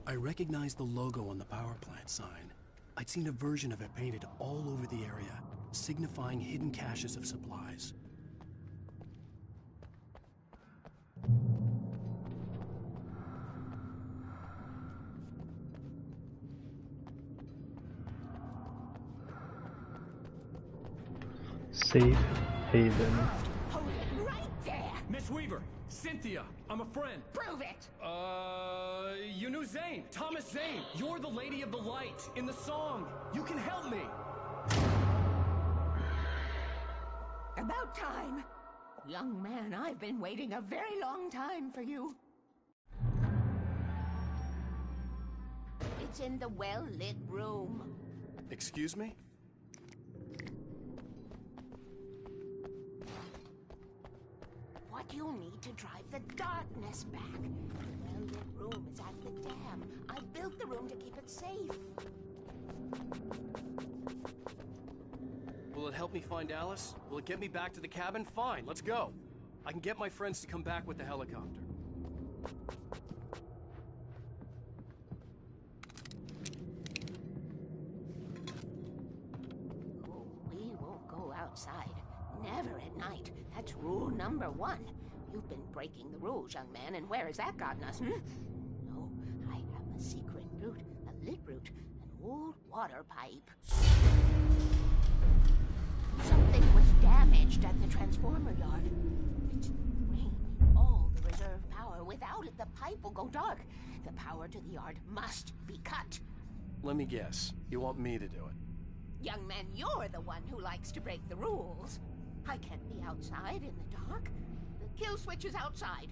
I recognized the logo on the power plant sign. I'd seen a version of it painted all over the area, signifying hidden caches of supplies. Safe haven. Hold it right there! Miss Weaver! Cynthia! I'm a friend! Prove it! You knew Zane! Thomas Zane! You're the Lady of the Light in the song! You can help me! About time! Young man, I've been waiting a very long time for you. It's in the well-lit room. Excuse me? What you need to drive the darkness back. The well-lit room is at the dam. I built the room to keep it safe. Will it help me find Alice? Will it get me back to the cabin? Fine, let's go. I can get my friends to come back with the helicopter. Oh, we won't go outside. Never at night. That's rule number 1. You've been breaking the rules, young man, and where has that gotten us, No, I have a secret route, a lit route, an old water pipe. Something was damaged at the transformer yard. It's drained all the reserve power. Without it, the pipe will go dark. The power to the yard must be cut. Let me guess. You want me to do it? Young man, you're the one who likes to break the rules. I can't be outside in the dark. The kill switch is outside.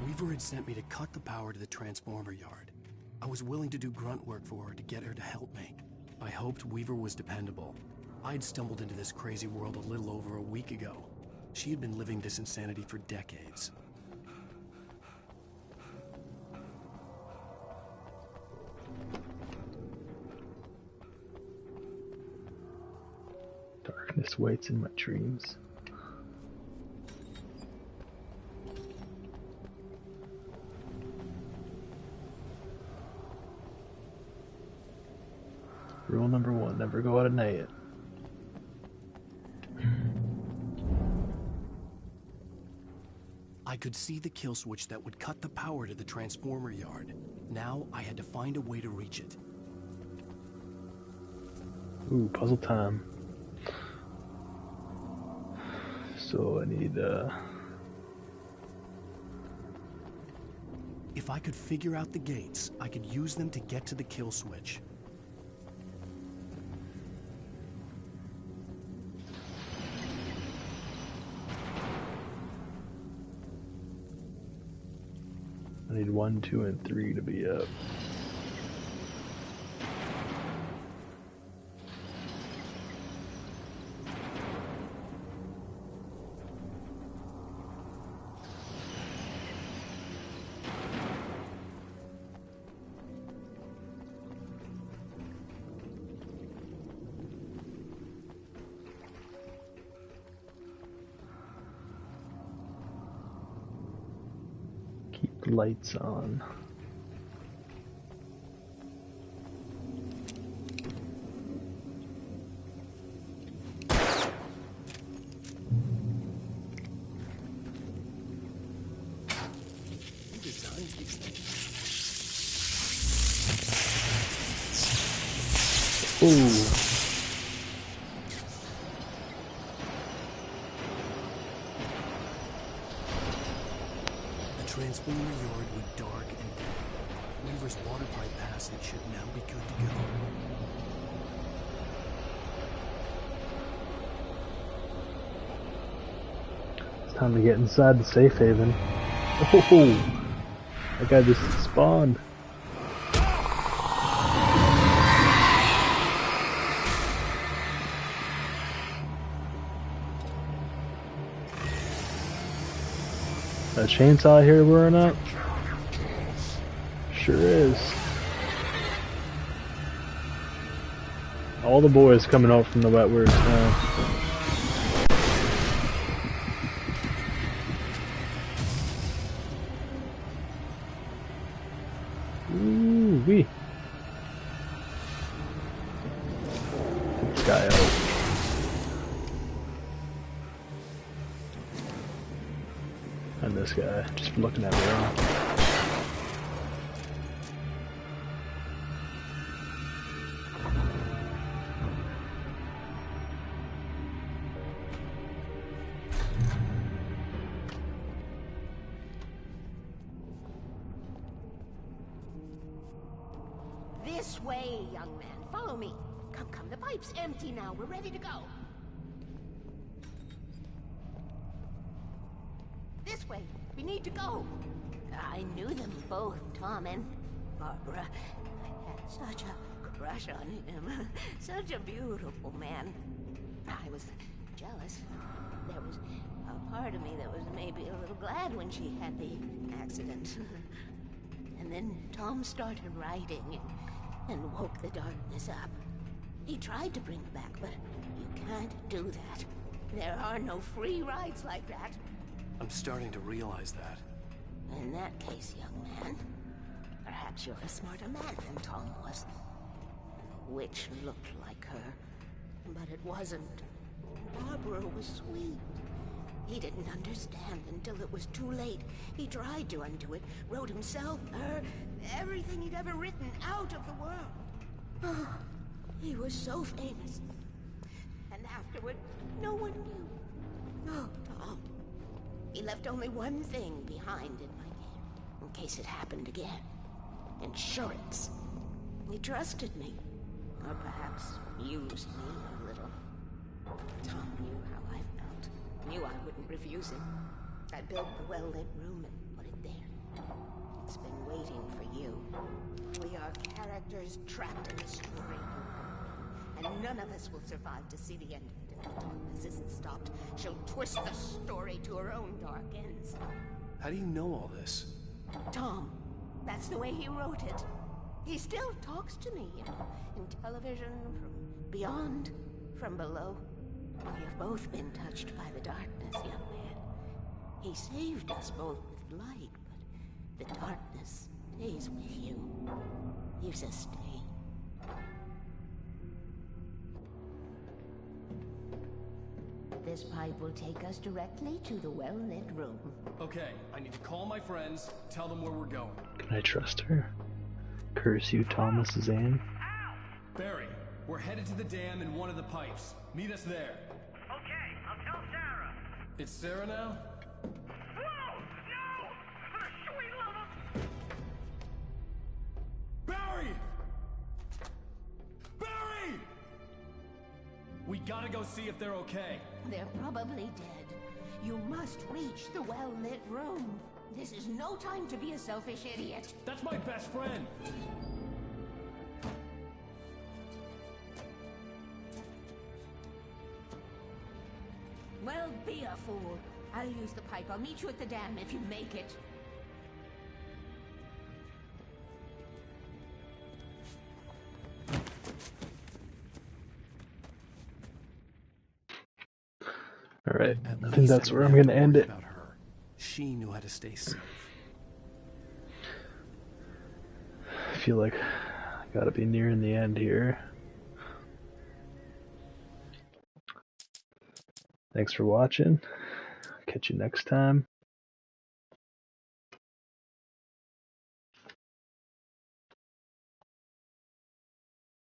Weaver had sent me to cut the power to the transformer yard. I was willing to do grunt work for her to get her to help me. I hoped Weaver was dependable. I'd stumbled into this crazy world a little over a week ago. She had been living this insanity for decades. Darkness waits in my dreams. Rule number 1, never go out at night. I could see the kill switch that would cut the power to the transformer yard. Now I had to find a way to reach it. Ooh, puzzle time. So I need, If I could figure out the gates, I could use them to get to the kill switch. I need 1, 2, and 3 to be up. Lights on. Who designs these things? Ooh. Transformer yard went dark and dead. Weaver's water pipe passage should now be good to go. It's time to get inside the safe haven. Oh, that guy just spawned. A chainsaw here wearing up? Sure is. All the boys coming out from the wet words now. Ooh wee. Get this guy out. And this guy, just looking at me wrong. way, young man. Follow me. Come, the pipe's empty now. We're ready to go. This way. We need to go. I knew them both, Tom and Barbara. I had such a crush on him. Such a beautiful man. I was jealous. There was a part of me that was maybe a little glad when she had the accident. And then Tom started writing and woke the darkness up. He tried to bring her back, but you can't do that. There are no free rides like that. I'm starting to realize that. In that case, young man, perhaps you're a smarter man than Tom was. The witch looked like her, but it wasn't. Barbara was sweet. He didn't understand until it was too late. He tried to undo it, wrote himself, her, everything he'd ever written out of the world. Oh, he was so famous. And afterward, no one knew. Oh, Tom. He left only one thing behind in my care, in case it happened again. Insurance. He trusted me. Or perhaps used me a little. Tom knew how I felt. Knew I wouldn't refuse him. I built the well-lit room and put it there. It's been waiting for you. We are characters trapped in a story, and none of us will survive to see the end of it if the darkness isn't stopped. She'll twist the story to her own dark ends. How do you know all this? Tom, that's the way he wrote it. He still talks to me, you know, in television, from beyond, from below. We have both been touched by the darkness, young man. He saved us both with light, but the darkness stays with you. Leaves a stain. This pipe will take us directly to the well-lit room. Okay, I need to call my friends, tell them where we're going. Can I trust her? Curse you, Thomas Zane. Barry, we're headed to the dam in one of the pipes. Meet us there. Okay, I'll tell Sarah. It's Sarah now? Whoa! No! For the sweet love of... Barry! Barry! We gotta go see if they're okay. They're probably dead. You must reach the well-lit room. This is no time to be a selfish idiot. That's my best friend. Well, be a fool. I'll use the pipe. I'll meet you at the dam if you make it. Alright, I think that's where I'm going to end it. About her. She knew how to stay safe. I feel like I gotta be nearing the end here. Thanks for watching. Catch you next time.